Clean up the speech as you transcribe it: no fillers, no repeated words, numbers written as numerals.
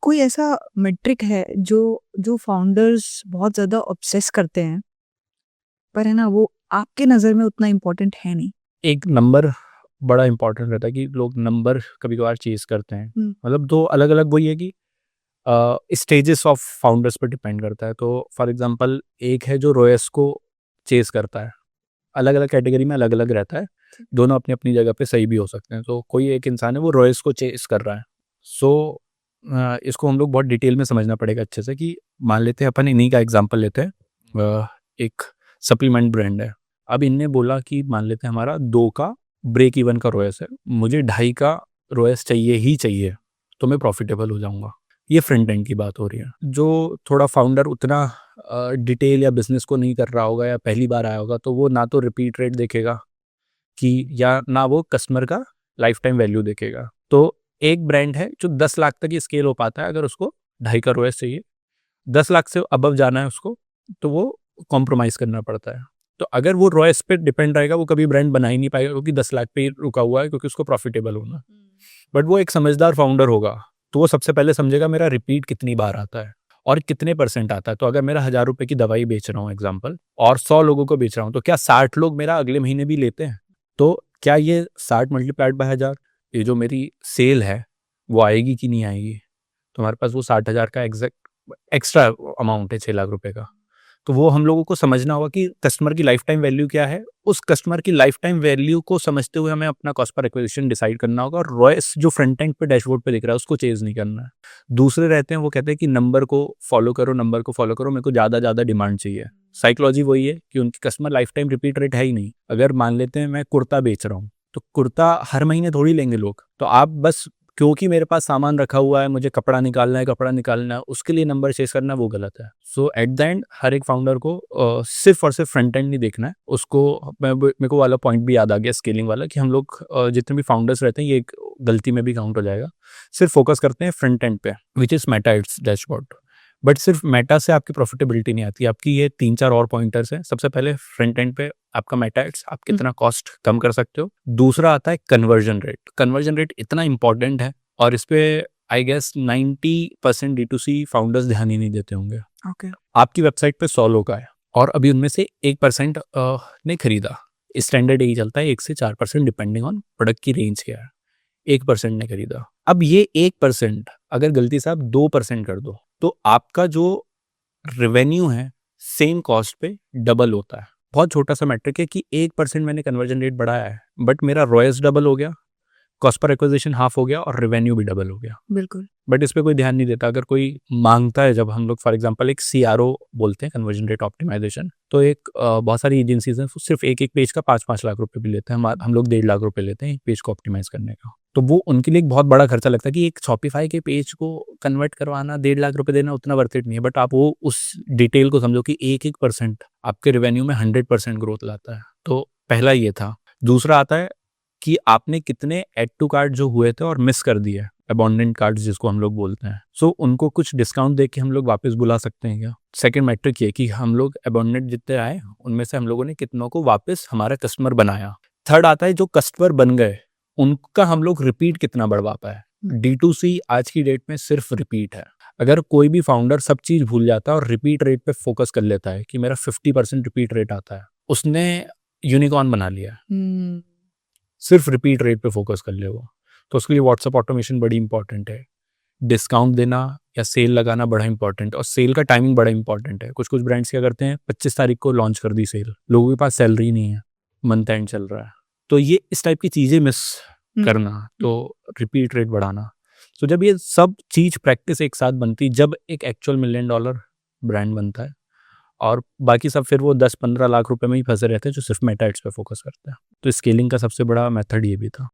कोई ऐसा मेट्रिक है जो जो फाउंडर्स बहुत ज़्यादा ऑब्सेस करते हैं, पर है ना वो आपके नज़र में उतना इम्पोर्टेंट है नहीं? एक नंबर बड़ा इम्पोर्टेंट रहता है कि लोग नंबर कभी-कभार चेज़ करते हैं। हुँ, मतलब 2 अलग-अलग वही है कि स्टेजेस ऑफ फाउंडर्स पे डिपेंड करता है। तो फॉर एग्ज़ाम्पल एक है जो रोएस को चेज़ करता है। अलग-अलग कैटेगरी में अलग-अलग रहता है। दोनों अपनी-अपनी जगह पे सही भी हो सकते हैं। तो कोई एक इंसान है वो रोएस को चेज़ कर रहा है। सो इसको हम लोग बहुत डिटेल में समझना पड़ेगा अच्छे से कि मान लेते हैं अपन इन्हीं का एग्ज़ाम्पल लेते हैं। एक सप्लीमेंट ब्रांड है। अब इनने बोला कि मान लेते हैं हमारा 2 का ब्रेक इवन का रोएस है, मुझे 2.5 का रोएस चाहिए ही चाहिए, तो मैं प्रॉफ़िटेबल हो जाऊँगा। ये फ्रंट एंड की बात हो रही है। जो थोड़ा फाउंडर उतना डिटेल या बिज़नेस को नहीं कर रहा होगा या पहली बार आया होगा, तो वो ना तो रिपीट रेट देखेगा कि या ना वो कस्टमर का लाइफ़ टाइम वैल्यू देखेगा। तो एक ब्रांड है जो 10 लाख तक ही स्केल हो पाता है अगर उसको 2.5 का रोएस चाहिए। 10 लाख से अबव जाना है उसको, तो वो कॉम्प्रोमाइज़ करना पड़ता है। तो अगर वो रॉयस पे डिपेंड रहेगा, वो कभी ब्रांड बना ही नहीं पाएगा क्योंकि 10 लाख पे ही रुका हुआ है क्योंकि उसको प्रॉफ़िटेबल होना है। बट वो एक समझदार फाउंडर होगा, तो वो सबसे पहले समझेगा मेरा रिपीट कितनी बार आता है और कितने परसेंट आता है। तो अगर मेरा ₹1000 की दवाई बेच रहा हूँ एग्ज़ाम्पल और 100 लोगों को बेच रहा हूँ, तो क्या 60 लोग मेरा अगले महीने भी लेते हैं? तो क्या ये 60 मल्टीप्लाइड बाय 1000 ये जो मेरी सेल है, वो आएगी कि नहीं आएगी? तो हमारे पास वो 60,000 का एक्स्ट्रा अमाउंट है 6 लाख रुपए का। तो वो हम लोगों को समझना होगा कि कस्टमर की लाइफ टाइम वैल्यू क्या है। उस कस्टमर की लाइफ टाइम वैल्यू को समझते हुए हमें अपना कॉस्ट पर एक्विजिशन डिसाइड करना होगा और रॉयस जो फ्रंट एंड पे डैशबोर्ड पे दिख रहा है उसको चेज़ नहीं करना है। दूसरे रहते हैं वो कहते हैं कि नंबर को फ़ॉलो करो, नंबर को फ़ॉलो करो, मेरे को ज़्यादा डिमांड चाहिए। साइकोलॉजी वही है कि उनकी customer life time repeat rate है ही नहीं। अगर मान लेते हैं मैं कुर्ता बेच रहा हूँ, तो कुर्ता हर महीने थोड़ी लेंगे लोग। तो आप बस क्योंकि मेरे पास सामान रखा हुआ है, मुझे कपड़ा निकालना है, उसके लिए नंबर चेज़ करना वो गलत है। सो एट द एंड हर एक फाउंडर को सिर्फ़ और सिर्फ़ फ्रंट एंड नहीं देखना है। उसको मेरे को वाला पॉइंट भी याद आ गया स्केलिंग वाला कि हम लोग जितने भी फाउंडर्स रहते हैं, ये एक गलती में भी काउंट हो जाएगा। सिर्फ़ फ़ोकस करते हैं फ्रंट एंड पे, which is Meta it's dashboard. But सिर्फ़ मेटा से आपकी प्रॉफ़िटेबिलिटी नहीं आती, आपकी ये 3-4 और पॉइंटर्स हैं। सबसे पहले फ्रंट एंड पे आपका मेटा एड्स, आप हुँ, कितना कॉस्ट कम कर सकते हो। दूसरा आता है कन्वर्जन रेट। कन्वर्जन रेट इतना इम्पोर्टेंट है और इस पे आई गेस 90% D2C फाउंडर्स ध्यान ही नहीं देते होंगे। ओके। आपकी वेबसाइट पे 100 लोग आए और अभी उनमें से 1% ने खरीदा। स्टैंडर्ड यही चलता है 1 से 4% डिपेंडिंग ऑन प्रोडक्ट की रेंज क्या है। 1% ने खरीदा। अब ये 1% अगर गलती से आप 2% कर दो, तो आपका जो रेवेन्यू है सेम कॉस्ट पे डबल होता है। बहुत छोटा-सा मैट्रिक है कि 1% मैंने कन्वर्जन रेट बढ़ाया है, बट मेरा रॉयस डबल हो गया, कॉस्ट पर एक्विजिशन हाफ हो गया और रेवेन्यू भी डबल हो गया। बिल्कुल। बट इस पे कोई ध्यान नहीं देता। अगर कोई मांगता है, जब हम लोग फॉर एग्जांपल एक सीआरओ बोलते हैं, कन्वर्जन रेट ऑप्टिमाइजेशन, तो एक बहुत सारी एजेंसीज हैं, सिर्फ एक-एक पेज का 5-5 लाख रुपए भी लेते हैं। हम लोग 1.5 लाख रुपए लेते हैं एक पेज को ऑप्टिमाइज़ करने का। तो वो उनके लिए एक बहुत बड़ा खर्चा लगता है कि एक शॉपिफाई के पेज को कन्वर्ट करवाना, 1.5 लाख रुपए देना उतना वर्थ इट नहीं है। बट आप वो उस डिटेल को समझो कि एक-एक परसेंट आपके रेवेन्यू में 100% ग्रोथ लाता है। तो पहला ये था। दूसरा आता है कि आपने कितने ऐड टू कार्ट जो हुए थे और मिस कर दिए, अबंडेंट कार्ड्स जिसको हम लोग बोलते हैं। सो उनको कुछ डिस्काउंट देके हम लोग वापस बुला सकते हैं क्या? सेकंड मैट्रिक ये कि हम लोग अबंडेंट जितने आए, उनमें से हम लोगों ने कितनों को वापस हमारा कस्टमर बनाया। थर्ड आता है जो कस्टमर बन गए, उनका हम लोग रिपीट कितना बढ़वा पाए। हुँ, D2C आज की डेट में सिर्फ रिपीट है। अगर कोई भी फाउंडर सब चीज़ भूल जाता है और रिपीट रेट पे फोकस कर लेता है कि मेरा 50% रिपीट रेट आता है, उसने यूनिकॉर्न बना लिया है। हुँ, सिर्फ रिपीट रेट पे फोकस कर ले वो। तो उसके लिए व्हाट्सएप ऑटोमेशन बड़ी इंपॉर्टेंट है। डिस्काउंट देना या सेल लगाना बड़ा इंपॉर्टेंट है और सेल का टाइमिंग बड़ा इंपॉर्टेंट है। कुछ-कुछ ब्रांड्स क्या करते हैं, 25 तारीख को लॉन्च कर दी सेल, लोगों के पास सैलरी नहीं है, मंथ एंड चल रहा है। तो ये इस टाइप की चीज़ें मिस हुँ, करना, हुँ। तो रिपीट रेट बढ़ाना। तो जब ये सब चीज़ प्रैक्टिस एक साथ बनती, जब एक एक्चुअल मिलियन डॉलर ब्रांड बनता है और बाकी सब फिर वो 10-15 लाख रुपए में ही फँसे रहते हैं जो सिर्फ मेटा एड्स पे फोकस करते हैं। तो स्केलिंग का सबसे बड़ा मेथड ये भी था।